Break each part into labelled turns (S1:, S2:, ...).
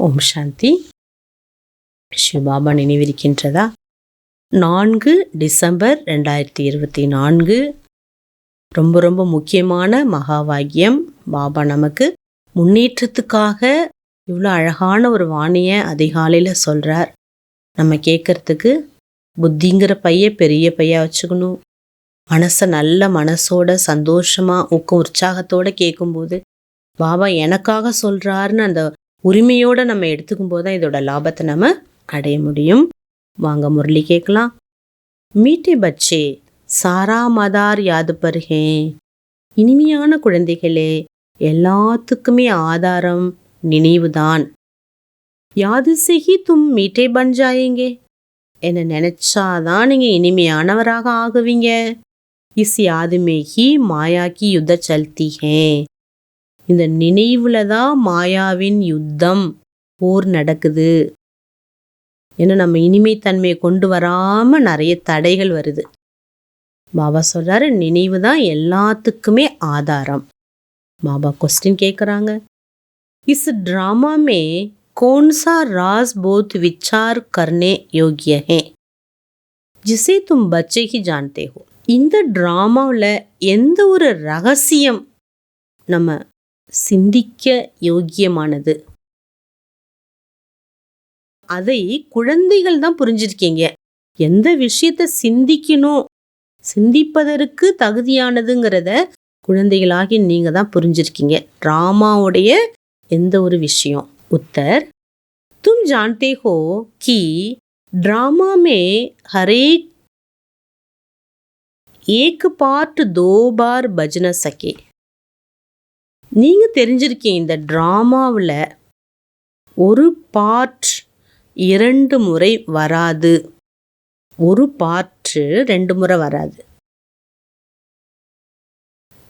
S1: ஓம் சாந்தி. Shiv Baba நினைவிருக்கின்றதா? 4 December 2024. ரொம்ப ரொம்ப முக்கியமான மகா வாக்கியம். பாபா நமக்கு முன்னேற்றத்துக்காக இவ்வளோ அழகான ஒரு வாணியை அதிகாலையில் சொல்கிறார். நம்ம கேட்கறதுக்கு புத்திங்கிற பைய பெரிய பையா வச்சுக்கணும். மனசை நல்ல மனசோட சந்தோஷமாக ஊக்கம் உற்சாகத்தோடு கேட்கும்போது பாபா எனக்காக சொல்கிறாருன்னு அந்த உரிமையோடு நம்ம எடுத்துக்கும் போது தான் இதோட லாபத்தை நம்ம அடைய முடியும். வாங்க முரளி கேட்கலாம். மீட்டே பச்சே சாரா மதார் யாது பருகே. இனிமையான குழந்தைகளே, எல்லாத்துக்குமே ஆதாரம் நினைவுதான். யாது செகி தும் மீட்டே பன் ஜாயேங்கே. என்ன நினைச்சாதான் நீங்கள் இனிமையானவராக ஆகுவீங்க. இஸ் யாதுமே ஹி மாயா கி யுத்த சல்தி ஹே. இந்த நினைவுல தான் மாயாவின் யுத்தம், போர் நடக்குது. ஏன்னா நம்ம இனிமைத்தன்மையை கொண்டு வராமல் நிறைய தடைகள் வருது. பாபா சொல்கிறாரு, நினைவு தான் எல்லாத்துக்குமே ஆதாரம். பாபா கொஸ்டின் கேட்குறாங்க, இஸ் ட்ராமா மே கौन-सा राज बहुत विचार करने योग्य है जिसे तुम बच्चे ही जानते हो. இந்த ட்ராமாவில் எந்த ஒரு ரகசியம் நம்ம சிந்திக்க யோக்கியமானது? அதை குழந்தைகள் தான் புரிஞ்சிருக்கீங்க. எந்த விஷயத்தை சிந்திக்கணும், சிந்திப்பதற்கு தகுதியானதுங்கிறத குழந்தைகளாகி நீங்கள் தான் புரிஞ்சிருக்கீங்க. ட்ராமாவுடைய எந்த ஒரு விஷயம். உத்தர், தும் ஜான்தே ஹோ கி ட்ராமா மே ஹரேக் ஏக் பார்ட் தோ பார் பஜ்ன சகே. நீங்கள் தெரிஞ்சிருக்கீங்க, இந்த ட்ராமாவில் ஒரு பார்ட் 2 முறை வராது. ஒரு பார்ட்டு 2 முறை வராது.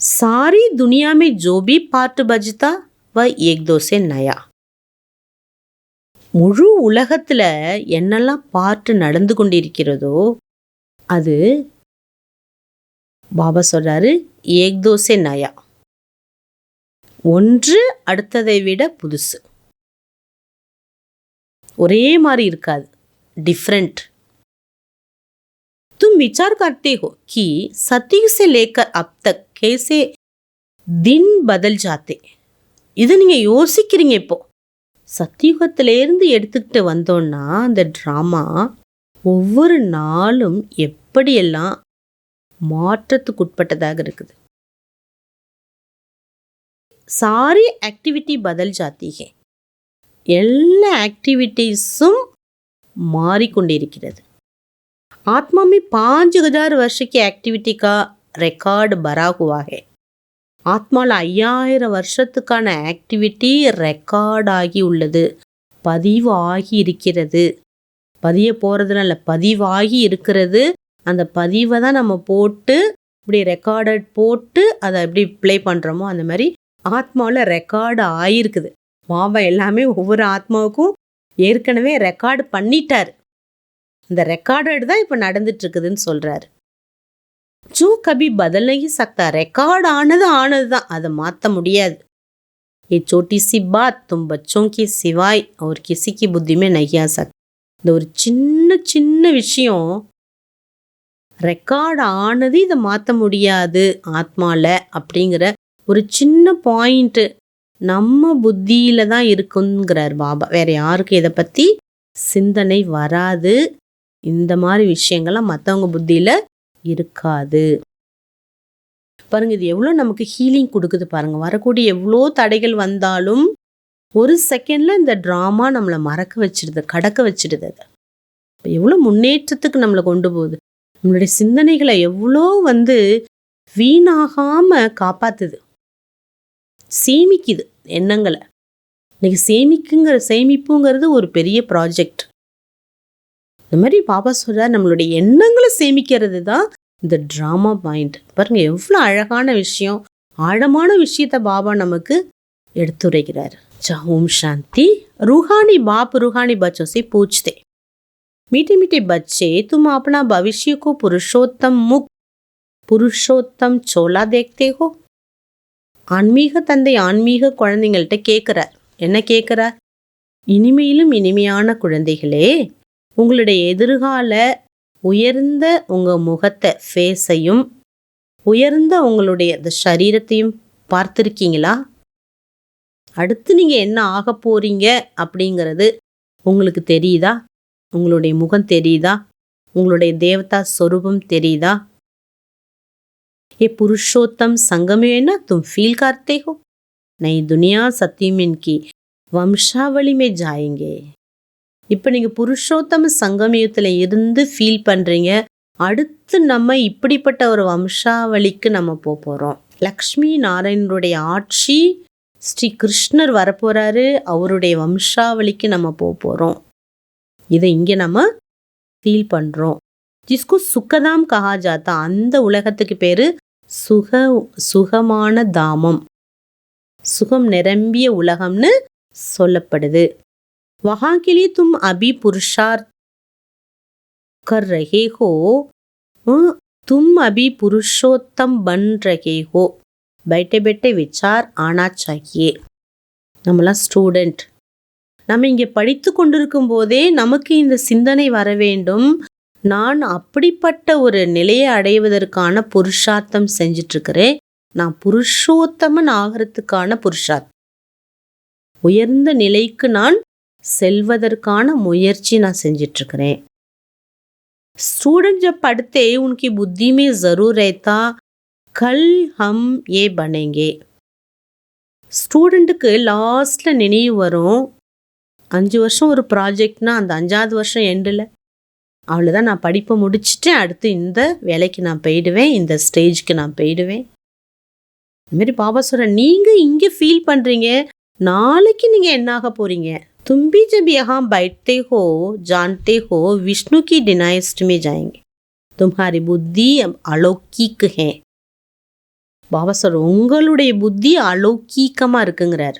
S1: सारी दुनिया में जो भी पार्ट बजता वह एक दो से नया. முழு உலகத்தில் என்னெல்லாம் பார்ட் நடந்து கொண்டிருக்கிறதோ அது பாபா சொல்கிறாரு ஏக் தோ சே நயா. ஒன்று அடுத்ததை விட புதுசு. ஒரே மாதிரி இருக்காது, டிஃப்ரெண்ட். तुम विचार करते हो कि सतयुग से लेकर अब तक कैसे दिन बदल जाते. இது நீங்கள் யோசிக்கிறீங்க. இப்போ சத்தியுகத்திலேருந்து எடுத்துக்கிட்டு வந்தோன்னா அந்த ட்ராமா ஒவ்வொரு நாளும் எப்படியெல்லாம் மாற்றத்துக்கு உட்பட்டதாக இருக்குது. सारी एक्टिविटी बदल जाती है. எல்லா ஆக்டிவிட்டீஸும் மாறிக்கொண்டிருக்கிறது. आत्मा में 5000 वर्ष की एक्टिविटी का रिकॉर्ड भरा हुआ है. ஆத்மாவில் 5000 வருஷத்துக்கான ஆக்டிவிட்டி ரெக்கார்ட் ஆகி உள்ளது, பதிவு ஆகி இருக்கிறது. பதிய போகிறதுனால பதிவாகி இருக்கிறது. அந்த பதிவை தான் நம்ம போட்டு இப்படி ரெக்கார்டட் போட்டு அதை எப்படி ப்ளே பண்ணுறோமோ அந்த மாதிரி ஆத்மாவில் ரெக்கார்டு ஆகிருக்குது. பாபா எல்லாமே ஒவ்வொரு ஆத்மாவுக்கும் ஏற்கனவே ரெக்கார்டு பண்ணிட்டார். இந்த ரெக்கார்டட் தான் இப்போ நடந்துட்டுருக்குதுன்னு சொல்கிறாரு. ஜோ கபி பதல் நஹி சக்தா. ரெக்கார்டு ஆனது தான், அதை மாற்ற முடியாது. ये छोटी सी बात तुम बच्चों के सिवाय और किसी की बुद्धि में नहीं आ सकती. இந்த ஒரு சின்ன விஷயம் ரெக்கார்டு ஆனது, இதை மாற்ற முடியாது ஆத்மாவில் அப்படிங்கிற ஒரு சின்ன பாயிண்ட்டு நம்ம புத்தியில் தான் இருக்குங்கிறார் பாபா. வேறு யாருக்கும் இதை பற்றி சிந்தனை வராது. இந்த மாதிரி விஷயங்கள்லாம் மற்றவங்க புத்தியில் இருக்காது. பாருங்க, இது எவ்வளோ நமக்கு ஹீலிங் கொடுக்குது பாருங்க. வரக்கூடிய எவ்வளோ தடைகள் வந்தாலும் ஒரு செகண்டில் இந்த ட்ராமா நம்மளை மறக்க வச்சிடுது, கடக்க வச்சிடுது. அதை இப்போ எவ்வளோ முன்னேற்றத்துக்கு நம்மளை கொண்டு போகுது. நம்மளுடைய சிந்தனைகளை எவ்வளோ வீணாகாமல் காப்பாற்றுது, சேமிக்குது எண்ணங்களை. இன்னைக்கு சேமிப்புங்கிறது ஒரு பெரிய ப்ராஜெக்ட். இந்த மாதிரி பாபா சொல்கிறார், நம்மளுடைய எண்ணங்களை சேமிக்கிறது தான் இந்த ட்ராமா பாயிண்ட். பாருங்க எவ்வளோ அழகான விஷயம், ஆழமான விஷயத்தை பாபா நமக்கு எடுத்துரைக்கிறார். ஓம் சாந்தி. रूहानी बाप रूहानी बच्चों से पूछते, मीठे मीठे बच्चे तुम अपना भविष्य को पुरुषोत्तम चोला देखते हो. ஆன்மீக தந்தை ஆன்மீக குழந்தைங்கள்ட்ட கேட்குறார். என்ன கேட்குறார்? இனிமையிலும் இனிமையான குழந்தைகளே, உங்களுடைய எதிர்கால உயர்ந்த உங்கள் முகத்தை ஃபேஸையும் உயர்ந்த உங்களுடைய அந்த சரீரத்தையும் பார்த்துருக்கீங்களா? அடுத்து நீங்கள் என்ன ஆக போறீங்க அப்படிங்கிறது உங்களுக்கு தெரியுதா? உங்களுடைய முகம் தெரியுதா? உங்களுடைய தேவதா ஸ்வரூபம் தெரியுதா? ये पुरुषोत्तम संगम में ना तुम फील करते हो, नई दुनिया सत्यमिन की वंशावली में जाएंगे. இப்போ நீங்கள் புருஷோத்தம சங்கமயுகத்தில் இருந்து ஃபீல் பண்ணுறீங்க. அடுத்து நம்ம இப்படிப்பட்ட ஒரு வம்சாவளிக்கு நம்ம போகிறோம். லக்ஷ்மி நாராயணனுடைய ஆட்சி, ஸ்ரீ கிருஷ்ணர் வரப்போகிறாரு, அவருடைய வம்சாவளிக்கு நம்ம போகிறோம். இதை இங்கே நம்ம ஃபீல் பண்ணுறோம். ஜிஸ்கு சுகதாம் கஹா ஜாத்தா, அந்த உலகத்துக்கு பேர் சுகமான தாமம், சுகம் நிரம்பிய உலகம்னு சொல்லப்படுது. वहाँ के लिए तुम अभी पुरुषार्थ कर रहे हो, तुम अभी पुरुषोत्तम बन रहे हो. बैठे बैठे विचार आना चाहिए. நம்மளாம் ஸ்டூடெண்ட், நம்ம இங்கே படித்து கொண்டிருக்கும் போதே நமக்கு இந்த சிந்தனை வர வேண்டும். நான் அப்படிப்பட்ட ஒரு நிலையை அடைவதற்கான புருஷார்த்தம் செஞ்சிட்ருக்கிறேன். நான் புருஷோத்தமன் ஆகிறதுக்கான புருஷார்த்தம், உயர்ந்த நிலைக்கு நான் செல்வதற்கான முயற்சி நான் செஞ்சிட்ருக்கிறேன். स्टूडेंट जब पढ़ते उनकी बुद्धि में ज़रूर रहता कल हम ये बनेंगे. ஸ்டூடெண்ட்டுக்கு லாஸ்ட்டில் நினைவு வரும், 5 வருஷம் ஒரு ப்ராஜெக்ட்னா அந்த 5ஆவது வருஷம் எண்டில் அவ்வளோதான், நான் படிப்பை முடிச்சுட்டேன், அடுத்து இந்த வேலைக்கு நான் போயிடுவேன், இந்த ஸ்டேஜ்க்கு நான் போயிடுவேன். இதுமாரி பாபா சொல்கிற, நீங்கள் இங்கே ஃபீல் பண்ணுறீங்க, நாளைக்கு நீங்கள் என்ன ஆக போகிறீங்க? तुम भी जब यहाँ बैठते हो जानते हो विष्णु की डिनाइस्ट में जाएंगे. तुम्हारी बुद्धि अलौकिक है. பாபா சொல்ற, உங்களுடைய புத்தி அலௌகீகமாக இருக்குங்கிறார்.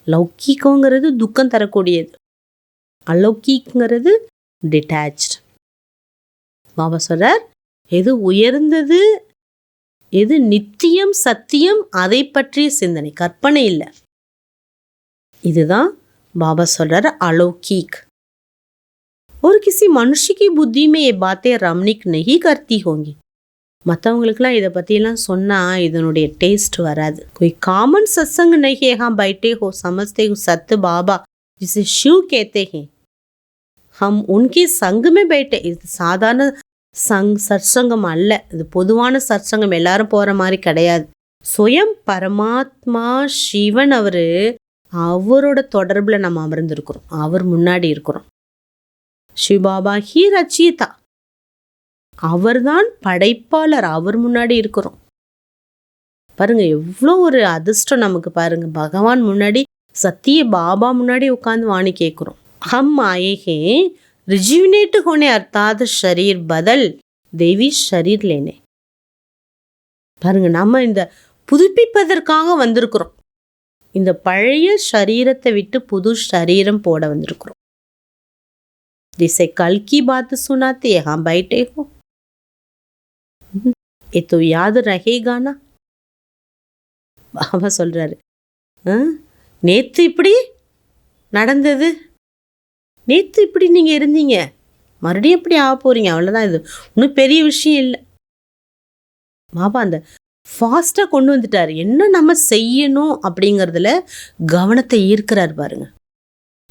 S1: லௌகீகங்கிறது துக்கம் தரக்கூடியது, அலௌகீக்ங்கிறது டிட்டாச்ட். பாபா சொல்றார், எது உயர்ந்தது, எது நித்தியம் சத்தியம், அதை பற்றிய சிந்தனை, கற்பனை இல்லை. இதுதான் बाबा சொல்றாரு अलौकिक. और किसी मनुष्य की बुद्धि में ये बातें रमणीक नहीं करती होंगी. மற்றவங்களுக்குலாம் இதை பற்றிலாம் சொன்னால் இதனுடைய டேஸ்ட் வராது. कोई कॉमन सत्संग नहीं है, हाँ बैठे हो समझते हो सत्य बाबा जिसे शिव कहते हैं, हम उनके संग में बैठे. இது சாதாரண சத்சங்கம் அல்ல, இது பொதுவான சத்சங்கம், எல்லாரும் போகிற மாதிரி கிடையாது. சுயம் பரமாத்மா சிவன் அவரோட தொடர்பில் நம்ம அமர்ந்திருக்கிறோம், அவர் முன்னாடி இருக்கிறோம். சிவபாபா ஹி ரச்சியதா, அவர்தான் படைப்பாளர், அவர் முன்னாடி இருக்கிறோம். பாருங்க எவ்வளோ ஒரு அதிர்ஷ்டம் நமக்கு. பாருங்க, பகவான் முன்னாடி, சத்திய பாபா முன்னாடி உட்காந்து வாணி கேட்குறோம். ஹம் ஆயே ஹே रिज्यूनेट होने अर्थात शरीर बदल देवी शरीर लेने. பாருங்க, நம்ம இந்த புதுப்பிப்பதற்காக வந்திருக்கிறோம். இந்த பழைய சரீரத்தை விட்டு புது சரீரம் போட வந்திருக்கிறோம். जिसे कल की बात सुनाते यहाँ बैठे हो, ये तो याद रहेगा ना. பாபா சொல்றாரு, நேத்து இப்படி நடந்தது, நேத்து இப்படி நீங்க இருந்தீங்க, மறுபடியும் எப்படி ஆக போறீங்க, அவ்வளோதான், இது ஒன்றும் பெரிய விஷயம் இல்லை. பாபா அந்த ஃபாஸ்ட்டாக கொண்டு வந்துட்டார். என்ன நம்ம செய்யணும் அப்படிங்கிறதுல கவனத்தை ஈர்க்கிறார் பாருங்க.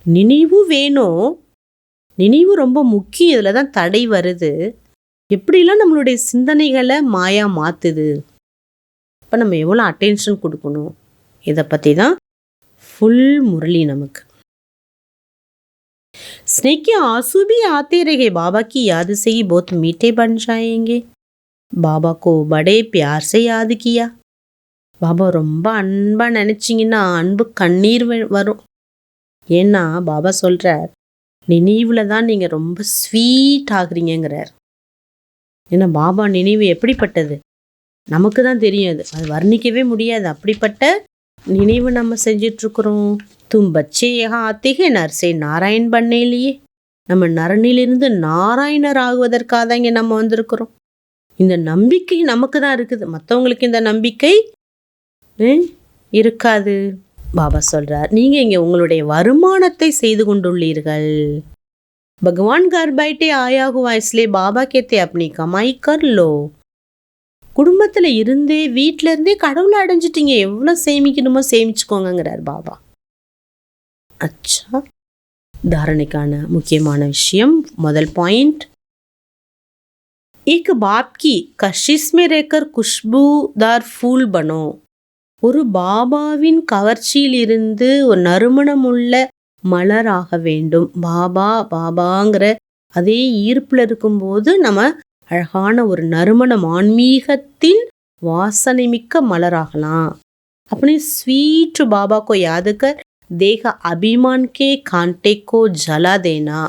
S1: நினைவு வேணும், நினைவு ரொம்ப முக்கியம். இதில் தான் தடை வருது. எப்படிலாம் நம்மளுடைய சிந்தனைகளை மாயா மாற்றுது. இப்போ நம்ம எவ்வளோ அட்டென்ஷன் கொடுக்கணும், இதை பற்றி தான் ஃபுல் முரளி நமக்கு. स्नेह के आंसू भी आते रहे, बाबा की याद से ही बहुत मीठे बन जाएंगे. பாபா கோ படே பியார் சே யாது கியா. பாபா ரொம்ப அன்பாக நினச்சிங்கன்னா அன்பு கண்ணீர் வரும். ஏன்னா பாபா சொல்கிறார், நினைவில் தான் நீங்கள் ரொம்ப ஸ்வீட் ஆகுறீங்கிறார். ஏன்னா பாபா நினைவு எப்படிப்பட்டது நமக்கு தான் தெரியும், அது வர்ணிக்கவே முடியாது. அப்படிப்பட்ட நினைவு நம்ம செஞ்சிட்ருக்குறோம். तुम बच्चे यहाँ आते हैं नर से नारायण बनने लिए. நம்ம நரனிலிருந்து நாராயணர் ஆகுவதற்காக தான் இங்கே நம்ம வந்திருக்கிறோம். இந்த நம்பிக்கை நமக்கு தான் இருக்குது, மற்றவங்களுக்கு இந்த நம்பிக்கை இருக்காது. பாபா சொல்றார், நீங்க இங்க உங்களுடைய வருமானத்தை செய்து கொண்டுள்ளீர்கள். भगवान घर बैठे आया हुआ इसलिए बाबा कहते अपनी कमाई कर लो. குடும்பத்துல இருந்தே வீட்ல இருந்தே கடவுளை அடைஞ்சிட்டீங்க, எவ்வளவு சேமிக்கணுமோ சேமிச்சுக்கோங்கிறார் பாபா. அச்சா, தாரணைக்கான முக்கியமான விஷயம். முதல் பாயிண்ட், एक बाप की कशिश में रहकर खुशबूदार फूल बनो. ஒரு பாபாவின் கவர்ச்சியில் இருந்து ஒரு நறுமணமுள்ள மலராக வேண்டும். பாபா பாபாங்கிற அதே ஈர்ப்புல இருக்கும்போது நம்ம அழகான ஒரு நறுமணம், ஆன்மீகத்தின் வாசனை மிக்க மலராகலாம். अपने स्वीट बाबा को याद कर देह अभिमान के कांटे को जला देना.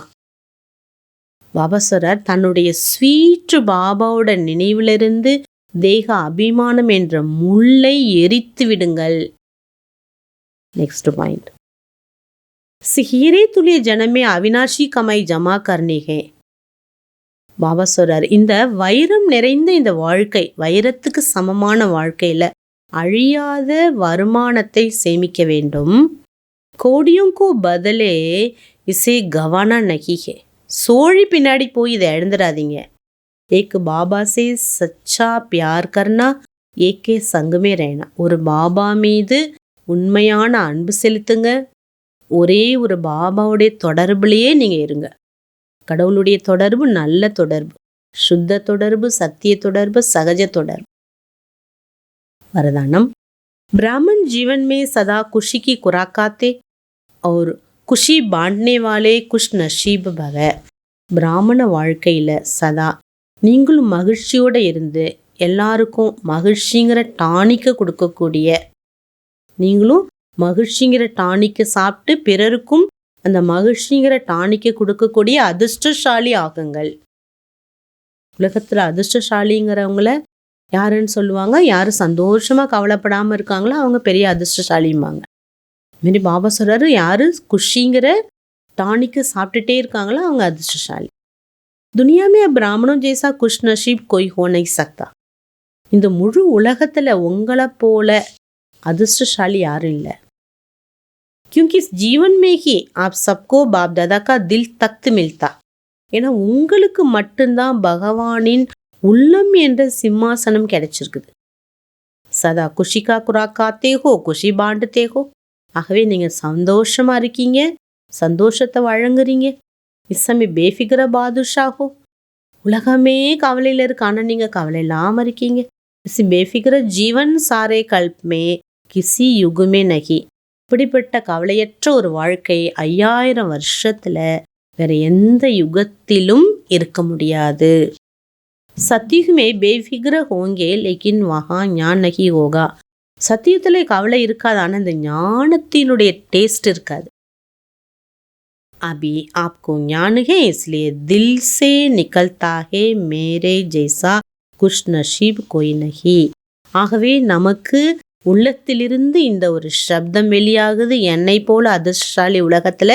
S1: பாபா சொல்றார், தன்னுடைய ஸ்வீட் பாபாவோட நினைவிலிருந்து தேக அபிமானம் என்ற முள்ளை எரித்து விடுங்கள். நெக்ஸ்ட் பாயிண்ட், हीरे तुल्य जन्म में अविनाशी कमाई जमा करनी है. பாபா சொல்றார், இந்த வைரம் நிறைந்த இந்த வாழ்க்கை, வைரத்துக்கு சமமான வாழ்க்கையில அழியாத வருமானத்தை சேமிக்க வேண்டும். கோடியும் கோ பதலே இசே கவானா நகி ஹே. சோழி பின்னாடி போய் இதை எழுந்துடாதீங்க. ஏக் பாபா சே சச்சா பியார் கர்னா ஏகே சங்கமே ரேனா. ஒரு பாபா மீது உண்மையான அன்பு செலுத்துங்க. ஒரே ஒரு பாபாவுடைய தொடர்புலையே நீங்க இருங்க. கடவுளுடைய தொடர்பு நல்ல தொடர்பு, சுத்த தொடர்பு, சத்திய தொடர்பு, சகஜ தொடர்பு. वरदानम, ब्राह्मण जीवन में सदा खुशी की खुराक खाते और खुशी बांटने वाले खुश नसीब भव. பிராமண வாழ்க்கையில சதா நீங்களும் மகிழ்ச்சியோட இருந்து எல்லாருக்கும் மகிழ்ச்சிங்கிற டானிக்க கொடுக்கக்கூடிய, நீங்களும் மகிழ்ச்சிங்கிற டானிக்க சாப்பிட்டு பிறருக்கும் அந்த மகிழ்ச்சிங்கிற டானிக்க கொடுக்கக்கூடிய அதிர்ஷ்டசாலி ஆகுங்கள். உலகத்துல அதிர்ஷ்டசாலிங்கிறவங்கள யாருன்னு சொல்லுவாங்க? யாரு சந்தோஷமா கவலைப்படாம இருக்காங்களோ அவங்க பெரிய அதிர்ஷ்டசாலிம்பாங்க. மாரி பாபா சொல்றாரு, யாரு குஷிங்கிற டானிக்கு சாப்பிட்டுட்டே இருக்காங்களோ அவங்க அதிர்ஷ்டசாலி. துனியாமே பிராமணம் ஜெய்சா குஷ் நஷீப் கோய் ஹோ நஹி சக்தா. இந்த முழு உலகத்துல உங்களை போல அதிர்ஷ்டசாலி யாரும் இல்லை. क्योंकि इस जीवन में ही आप सबको बाप दादा का दिल तख्त मिलता. ஏன்னா உங்களுக்கு மட்டும்தான் பகவானின் உள்ளம் என்ற சிம்மாசனம் கிடைச்சிருக்குது. சதா குஷிகா குராக்காத்தே ஹோ, குஷி பாண்டுத்தே ஹோ. ஆகவே நீங்க சந்தோஷமா இருக்கீங்க, சந்தோஷத்தை வழங்குறீங்க. இசமே பேஃபிகர பாதுஷா ஹோ. உலகமே கவலையில இருக்கு, ஆனா நீங்க கவலை இல்லாம இருக்கீங்க. இஸ் பேஃபிகர ஜீவன் சாரே கல்ப்மே கிசி யுகுமே நகி. இப்படிப்பட்ட கவலையற்ற ஒரு வாழ்க்கை 5000 வருஷத்துல வேற எந்த யுகத்திலும் இருக்க முடியாது. சத்தியுமே பேஃபிகர ஹோங்கே லேக்கின் வஹா ஞான் நகி ஹோகா. சத்தியத்துல கவலை இருக்காது, ஆனா இந்த ஞானத்தினுடைய டேஸ்ட் இருக்காது. अभी आपको ज्ञान है इसलिए दिल से निकलता है मेरे जैसा खुश नसीब कोई नहीं. ஆகவே நமக்கு உள்ளத்திலிருந்து இந்த ஒரு சப்தம் வெளியாகுது, என்னை போல அதிர்ஷ்டசாலி உலகத்துல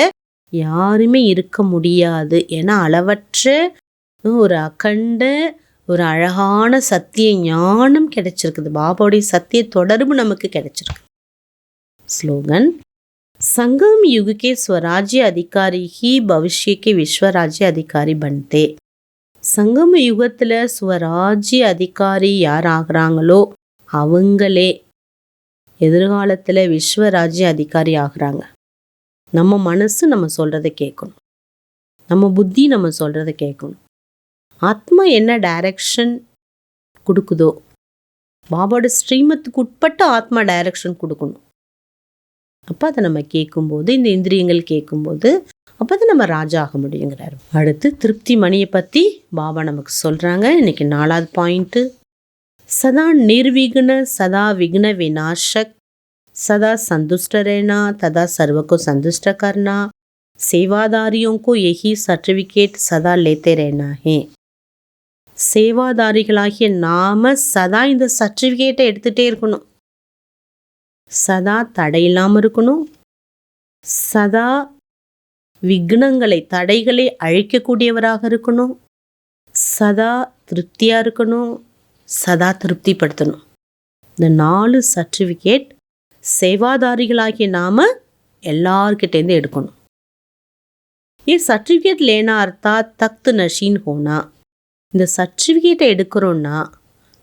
S1: யாருமே இருக்க முடியாது. ஏன்னா அளவற்ற ஒரு அகண்ட ஒரு அழகான சத்திய ஞானம் கிடைச்சிருக்குது. பாபாவுடைய சத்திய தொடர்பு நமக்கு கிடைச்சிருக்கு. ஸ்லோகன், संगम युग के स्वराज्य अधिकारी ही भविष्य के विश्व राज्य अधिकारी बनते. சங்கம யுகத்துல ஸ்வராஜ்ய அதிகாரி யார் ஆகுறாங்களோ அவங்களே எதிர்காலத்துல விஸ்வராஜ்ய அதிகாரி ஆகுறாங்க. நம்ம மனசு நம்ம சொல்றதை கேட்கணும், நம்ம புத்தி நம்ம சொல்றதை கேட்கணும். ஆத்மா என்ன டைரக்ஷன் கொடுக்குதோ, பாபாவோட ஸ்ரீமத்துக்கு உட்பட்ட ஆத்மா டைரக்ஷன் கொடுக்கணும். அப்போ அதை நம்ம கேட்கும்போது, இந்த இந்திரியங்கள் கேட்கும்போது அப்போ அதை நம்ம ராஜா ஆக முடியுங்கிறாரு. அடுத்து திருப்தி மணியை பற்றி பாபா நமக்கு சொல்கிறாங்க. இன்னைக்கு 4வது பாயிண்ட்டு, சதா निर्विघ्न सदा विघ्न विनाशक सदा संतुष्ट रहना तथा सर्व को संतुष्ट करना. सेवादारियों को यही सर्टिफिकेट सदा लेते रहना है. சேவாதாரிகளாகிய நாம சதா இந்த சர்டிஃபிகேட்டை எடுத்துகிட்டே இருக்கணும். சதா தடையில்லாமல் இருக்கணும். சதா விக்னங்களை, தடைகளை அழிக்கக்கூடியவராக இருக்கணும். சதா திருப்தியாக இருக்கணும். சதா திருப்திப்படுத்தணும். இந்த 4 சர்டிஃபிகேட் சேவாதாரிகளாகிய நாம் எல்லார்கிட்டேருந்து எடுக்கணும். ये सर्टिफिकेट लेना अर्थात तख्त नशीन होना. இந்த சர்டிஃபிகேட்டை எடுக்கிறோன்னா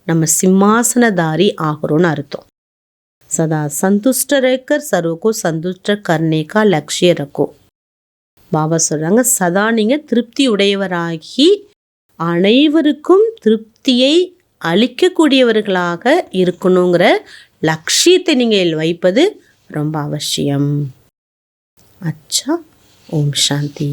S1: நம்ம சிம்மாசனதாரி ஆகிறோன்னு அர்த்தம். सदा संतुष्ट रहकर सर्व को संतुष्ट करने का लक्ष्य रखो. பாபா சொல்கிறாங்க, சதா நீங்கள் திருப்தி உடையவராகி அனைவருக்கும் திருப்தியை அளிக்கக்கூடியவர்களாக இருக்கணுங்கிற லட்சியத்தை நீங்கள் வைப்பது ரொம்ப அவசியம். அச்சா, ஓம் சாந்தி.